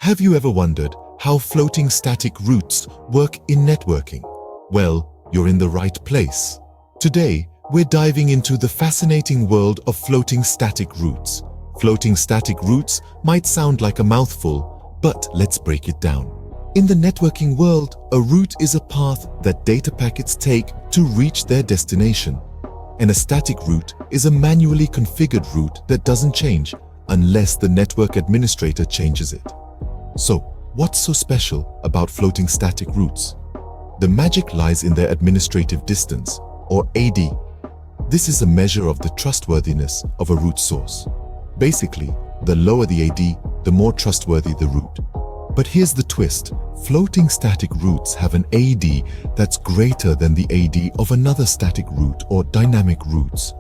Have you ever wondered how floating static routes work in networking? Well, you're in the right place. Today, we're diving into the fascinating world of floating static routes. Floating static routes might sound like a mouthful, but let's break it down. In the networking world, a route is a path that data packets take to reach their destination. And a static route is a manually configured route that doesn't change unless the network administrator changes it. So, what's so special about floating static routes? The magic lies in their administrative distance, or AD. This is a measure of the trustworthiness of a route source. Basically, the lower the AD, the more trustworthy the route. But here's the twist. Floating static routes have an AD that's greater than the AD of another static route or dynamic routes.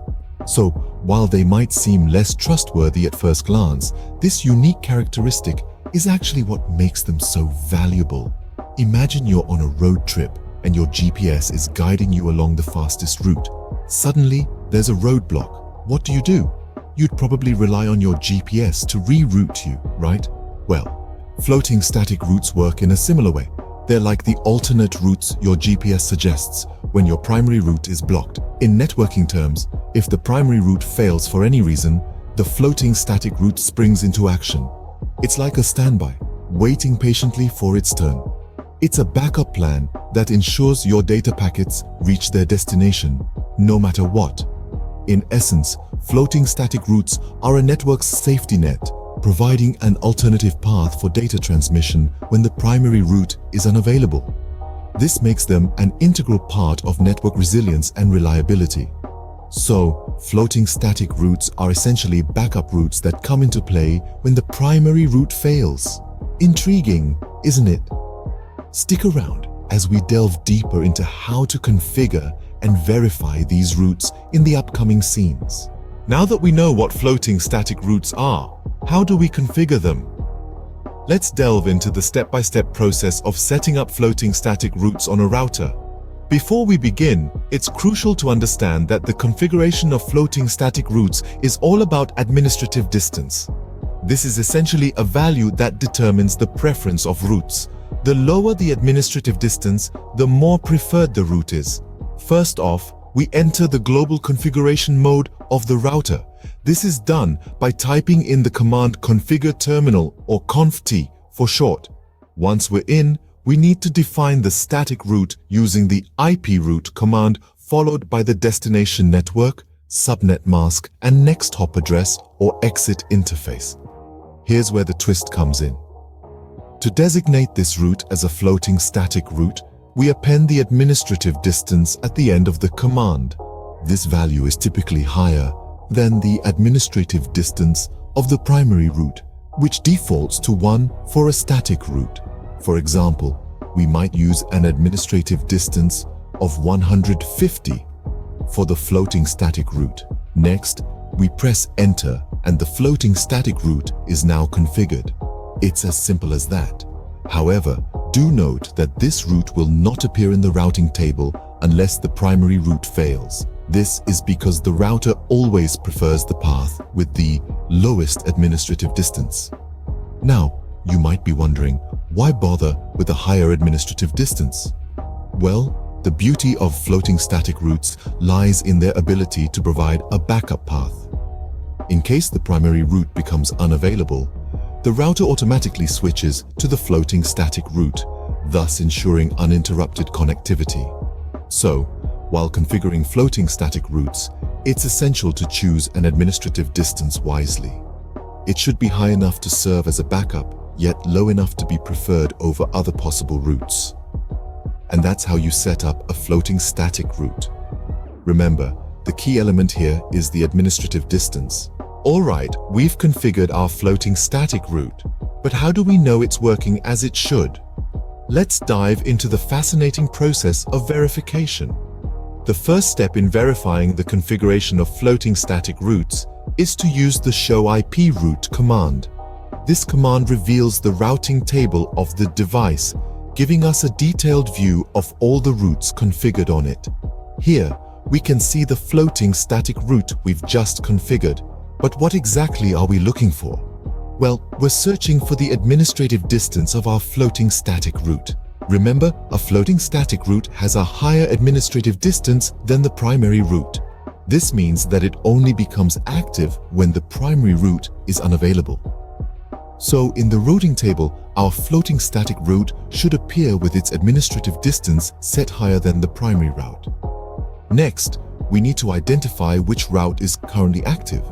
So, while they might seem less trustworthy at first glance, this unique characteristic is actually what makes them so valuable. Imagine you're on a road trip and your GPS is guiding you along the fastest route. Suddenly, there's a roadblock. What do? You'd probably rely on your GPS to reroute you, right? Well, floating static routes work in a similar way. They're like the alternate routes your GPS suggests when your primary route is blocked. In networking terms, if the primary route fails for any reason, the floating static route springs into action. It's like a standby, waiting patiently for its turn. It's a backup plan that ensures your data packets reach their destination, no matter what. In essence, floating static routes are a network's safety net, providing an alternative path for data transmission when the primary route is unavailable. This makes them an integral part of network resilience and reliability. So, floating static routes are essentially backup routes that come into play when the primary route fails. Intriguing, isn't it? Stick around as we delve deeper into how to configure and verify these routes in the upcoming scenes. Now that we know what floating static routes are, how do we configure them? Let's delve into the step-by-step process of setting up floating static routes on a router. Before we begin, it's crucial to understand that the configuration of floating static routes is all about administrative distance. This is essentially a value that determines the preference of routes. The lower the administrative distance, the more preferred the route is. First off, we enter the global configuration mode of the router. This is done by typing in the command configure terminal, or conft for short. Once we're in, we need to define the static route using the IP route command, followed by the destination network, subnet mask, and next hop address or exit interface. Here's where the twist comes in. To designate this route as a floating static route, we append the administrative distance at the end of the command. This value is typically higher than the administrative distance of the primary route, which defaults to 1 for a static route. For example, we might use an administrative distance of 150 for the floating static route. Next, we press enter and the floating static route is now configured. It's as simple as that. However, do note that this route will not appear in the routing table unless the primary route fails. This is because the router always prefers the path with the lowest administrative distance. Now, you might be wondering, why bother with a higher administrative distance? Well, the beauty of floating static routes lies in their ability to provide a backup path. In case the primary route becomes unavailable, the router automatically switches to the floating static route, thus ensuring uninterrupted connectivity. So, while configuring floating static routes, it's essential to choose an administrative distance wisely. It should be high enough to serve as a backup, yet low enough to be preferred over other possible routes. And that's how you set up a floating static route. Remember, the key element here is the administrative distance. Alright, we've configured our floating static route, but how do we know it's working as it should? Let's dive into the fascinating process of verification. The first step in verifying the configuration of floating static routes is to use the show IP route command. This command reveals the routing table of the device, giving us a detailed view of all the routes configured on it. Here, we can see the floating static route we've just configured. But what exactly are we looking for? Well, we're searching for the administrative distance of our floating static route. Remember, a floating static route has a higher administrative distance than the primary route. This means that it only becomes active when the primary route is unavailable. So, in the routing table, our floating static route should appear with its administrative distance set higher than the primary route. Next, we need to identify which route is currently active.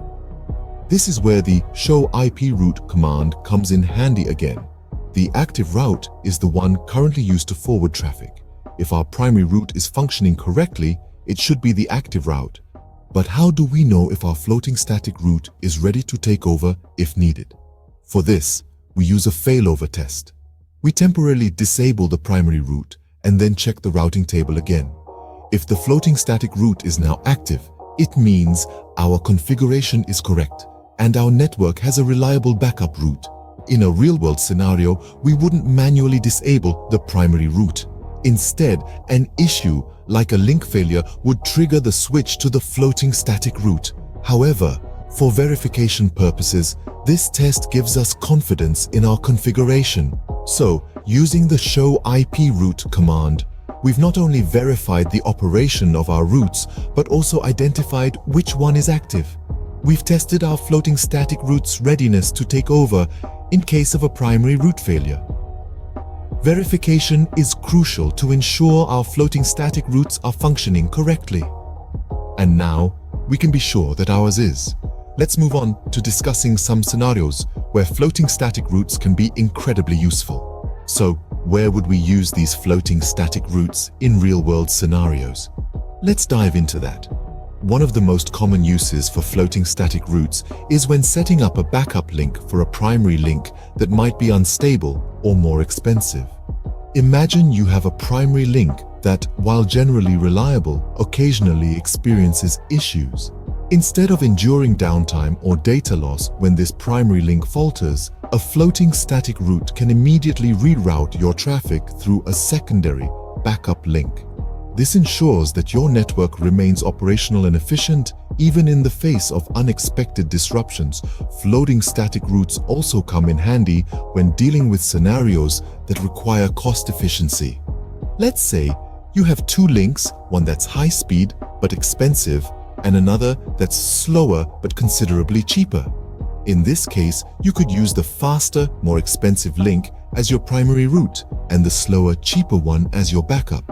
This is where the show IP route command comes in handy again. The active route is the one currently used to forward traffic. If our primary route is functioning correctly, it should be the active route. But how do we know if our floating static route is ready to take over if needed? For this, we use a failover test. We temporarily disable the primary route and then check the routing table again. If the floating static route is now active, it means our configuration is correct and our network has a reliable backup route. In a real-world scenario, we wouldn't manually disable the primary route. Instead, an issue like a link failure would trigger the switch to the floating static route. However, for verification purposes, this test gives us confidence in our configuration. So, using the show IP route command, we've not only verified the operation of our routes, but also identified which one is active. We've tested our floating static route's readiness to take over in case of a primary route failure. Verification is crucial to ensure our floating static routes are functioning correctly. And now, we can be sure that ours is. Let's move on to discussing some scenarios where floating static routes can be incredibly useful. So, where would we use these floating static routes in real-world scenarios? Let's dive into that. One of the most common uses for floating static routes is when setting up a backup link for a primary link that might be unstable or more expensive. Imagine you have a primary link that, while generally reliable, occasionally experiences issues. Instead of enduring downtime or data loss when this primary link falters, a floating static route can immediately reroute your traffic through a secondary backup link. This ensures that your network remains operational and efficient even in the face of unexpected disruptions. Floating static routes also come in handy when dealing with scenarios that require cost efficiency. Let's say you have two links, one that's high speed but expensive, and another that's slower but considerably cheaper. In this case, you could use the faster, more expensive link as your primary route and the slower, cheaper one as your backup.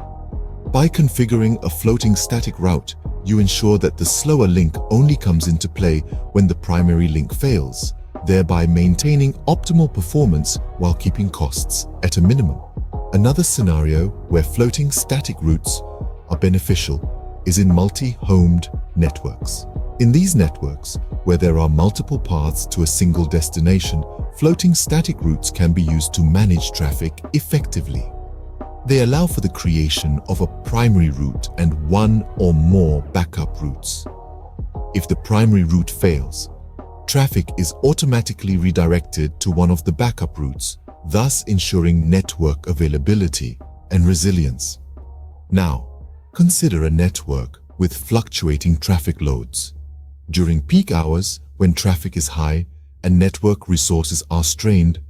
By configuring a floating static route, you ensure that the slower link only comes into play when the primary link fails, thereby maintaining optimal performance while keeping costs at a minimum. Another scenario where floating static routes are beneficial is in multi-homed networks. In these networks, where there are multiple paths to a single destination, floating static routes can be used to manage traffic effectively. They allow for the creation of a primary route and one or more backup routes. If the primary route fails, traffic is automatically redirected to one of the backup routes, thus ensuring network availability and resilience. Now, consider a network with fluctuating traffic loads. During peak hours, when traffic is high and network resources are strained,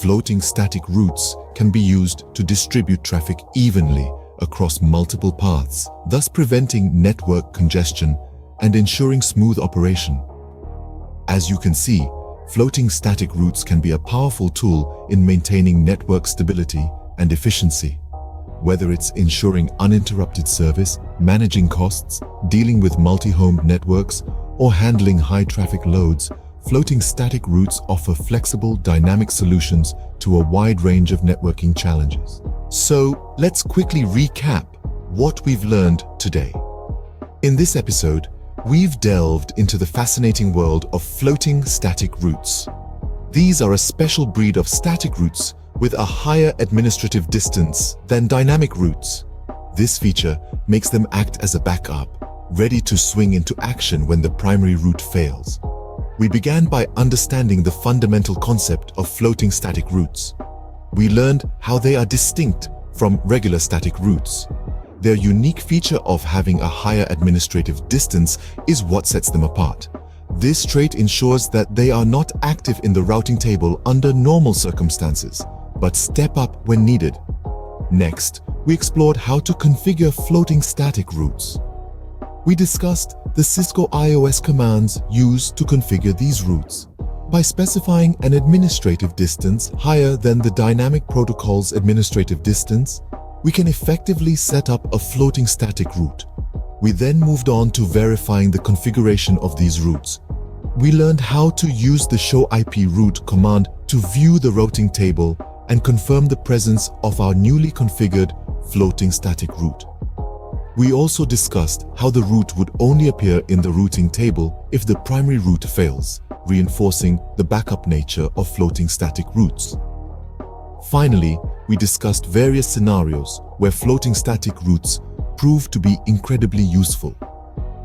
floating static routes can be used to distribute traffic evenly across multiple paths, thus preventing network congestion and ensuring smooth operation. As you can see, floating static routes can be a powerful tool in maintaining network stability and efficiency. Whether it's ensuring uninterrupted service, managing costs, dealing with multi-homed networks, or handling high traffic loads, floating static routes offer flexible, dynamic solutions to a wide range of networking challenges. So, let's quickly recap what we've learned today. In this episode, we've delved into the fascinating world of floating static routes. These are a special breed of static routes with a higher administrative distance than dynamic routes. This feature makes them act as a backup, ready to swing into action when the primary route fails. We began by understanding the fundamental concept of floating static routes. We learned how they are distinct from regular static routes. Their unique feature of having a higher administrative distance is what sets them apart. This trait ensures that they are not active in the routing table under normal circumstances, but step up when needed. Next, we explored how to configure floating static routes. We discussed the Cisco iOS commands used to configure these routes. By specifying an administrative distance higher than the dynamic protocol's administrative distance, we can effectively set up a floating static route. We then moved on to verifying the configuration of these routes. We learned how to use the show IP route command to view the routing table and confirm the presence of our newly configured floating static route. We also discussed how the route would only appear in the routing table if the primary route fails, reinforcing the backup nature of floating static routes. Finally, we discussed various scenarios where floating static routes prove to be incredibly useful.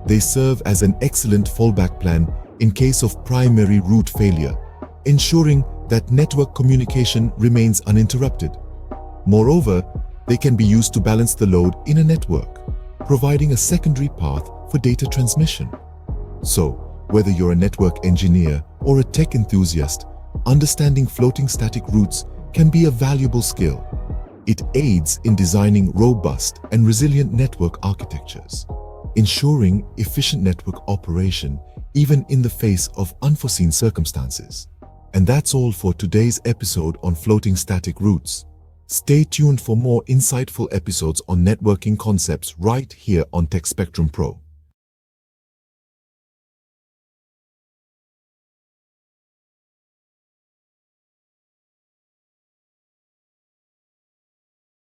They serve as an excellent fallback plan in case of primary route failure, ensuring that network communication remains uninterrupted. Moreover, they can be used to balance the load in a network, providing a secondary path for data transmission. So, whether you're a network engineer or a tech enthusiast, understanding floating static routes can be a valuable skill. It aids in designing robust and resilient network architectures, ensuring efficient network operation even in the face of unforeseen circumstances. And that's all for today's episode on floating static routes. Stay tuned for more insightful episodes on networking concepts right here on Tech Spectrum Pro.